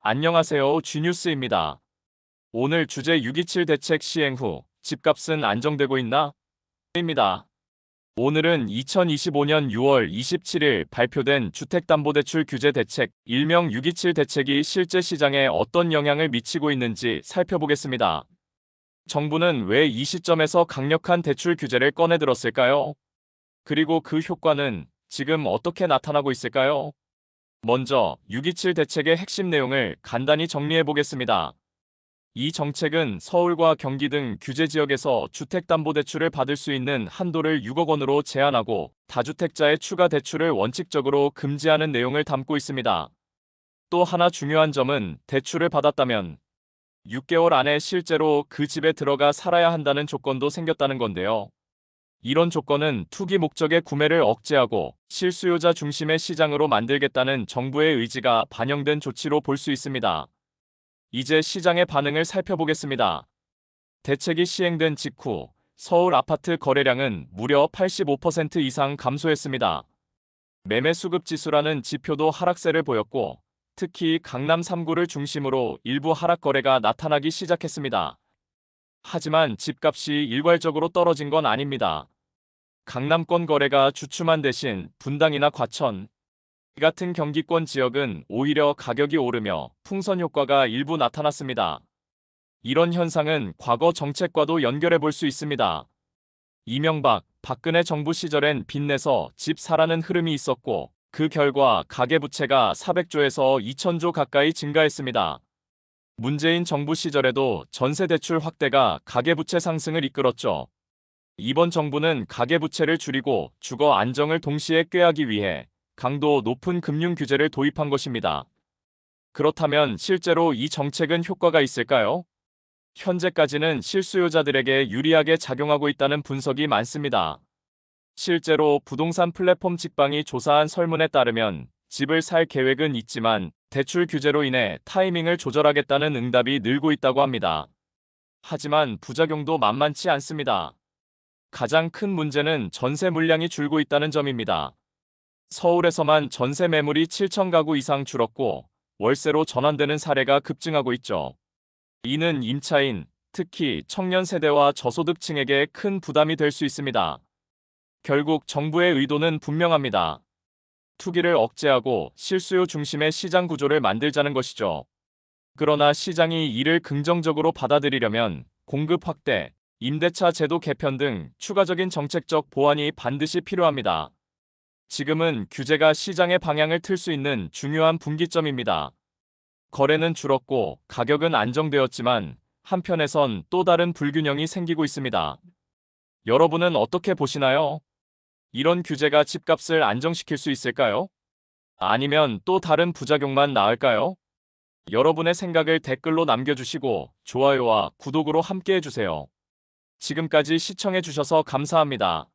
안녕하세요. G뉴스입니다. 오늘 주제 6.27 대책 시행 후 집값은 안정되고 있나? 입니다. 오늘은 2025년 6월 27일 발표된 주택담보대출 규제 대책, 일명 6.27 대책이 실제 시장에 어떤 영향을 미치고 있는지 살펴보겠습니다. 정부는 왜 이 시점에서 강력한 대출 규제를 꺼내들었을까요? 그리고 그 효과는 지금 어떻게 나타나고 있을까요? 먼저 6.27 대책의 핵심 내용을 간단히 정리해 보겠습니다. 이 정책은 서울과 경기 등 규제 지역에서 주택담보대출을 받을 수 있는 한도를 6억 원으로 제한하고 다주택자의 추가 대출을 원칙적으로 금지하는 내용을 담고 있습니다. 또 하나 중요한 점은 대출을 받았다면 6개월 안에 실제로 그 집에 들어가 살아야 한다는 조건도 생겼다는 건데요. 이런 조건은 투기 목적의 구매를 억제하고 실수요자 중심의 시장으로 만들겠다는 정부의 의지가 반영된 조치로 볼 수 있습니다. 이제 시장의 반응을 살펴보겠습니다. 대책이 시행된 직후 서울 아파트 거래량은 무려 85% 이상 감소했습니다. 매매 수급 지수라는 지표도 하락세를 보였고 특히 강남 3구를 중심으로 일부 하락 거래가 나타나기 시작했습니다. 하지만 집값이 일괄적으로 떨어진 건 아닙니다. 강남권 거래가 주춤한 대신 분당이나 과천 같은 경기권 지역은 오히려 가격이 오르며 풍선 효과가 일부 나타났습니다. 이런 현상은 과거 정책과도 연결해 볼 수 있습니다. 이명박, 박근혜 정부 시절엔 빚내서 집 사라는 흐름이 있었고 그 결과 가계부채가 400조에서 2000조 가까이 증가했습니다. 문재인 정부 시절에도 전세대출 확대가 가계부채 상승을 이끌었죠. 이번 정부는 가계부채를 줄이고 주거 안정을 동시에 꾀하기 위해 강도 높은 금융 규제를 도입한 것입니다. 그렇다면 실제로 이 정책은 효과가 있을까요? 현재까지는 실수요자들에게 유리하게 작용하고 있다는 분석이 많습니다. 실제로 부동산 플랫폼 직방이 조사한 설문에 따르면 집을 살 계획은 있지만 대출 규제로 인해 타이밍을 조절하겠다는 응답이 늘고 있다고 합니다. 하지만 부작용도 만만치 않습니다. 가장 큰 문제는 전세 물량이 줄고 있다는 점입니다. 서울에서만 전세 매물이 7천 가구 이상 줄었고 월세로 전환되는 사례가 급증하고 있죠. 이는 임차인, 특히 청년 세대와 저소득층에게 큰 부담이 될 수 있습니다. 결국 정부의 의도는 분명합니다. 투기를 억제하고 실수요 중심의 시장 구조를 만들자는 것이죠. 그러나 시장이 이를 긍정적으로 받아들이려면 공급 확대, 임대차 제도 개편 등 추가적인 정책적 보완이 반드시 필요합니다. 지금은 규제가 시장의 방향을 틀 수 있는 중요한 분기점입니다. 거래는 줄었고 가격은 안정되었지만 한편에선 또 다른 불균형이 생기고 있습니다. 여러분은 어떻게 보시나요? 이런 규제가 집값을 안정시킬 수 있을까요? 아니면 또 다른 부작용만 나을까요? 여러분의 생각을 댓글로 남겨주시고 좋아요와 구독으로 함께해주세요. 지금까지 시청해주셔서 감사합니다.